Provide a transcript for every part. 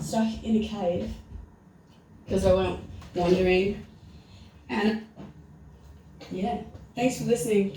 stuck in a cave because I went wandering. And yeah, thanks for listening.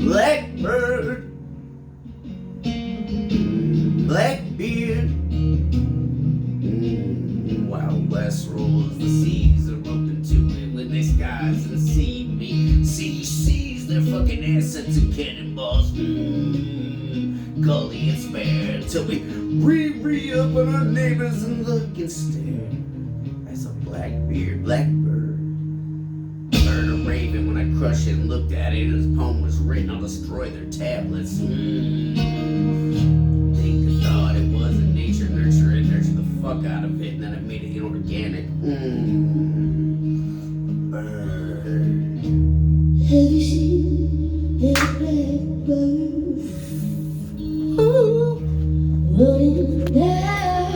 Blackbird, Blackbeard, Wild West rolls, the seas are open to it when they skies and see me. Seas, their fucking assets and cannonballs. Gully and spare until we re-up on our neighbors and look and stare. That's a Blackbeard, Blackbird. Heard a raven when I crushed it and looked at it. His poem was written, I'll destroy their tablets. Think I thought it was a nature, nurture it, nurture the fuck out of it, and then I made it inorganic.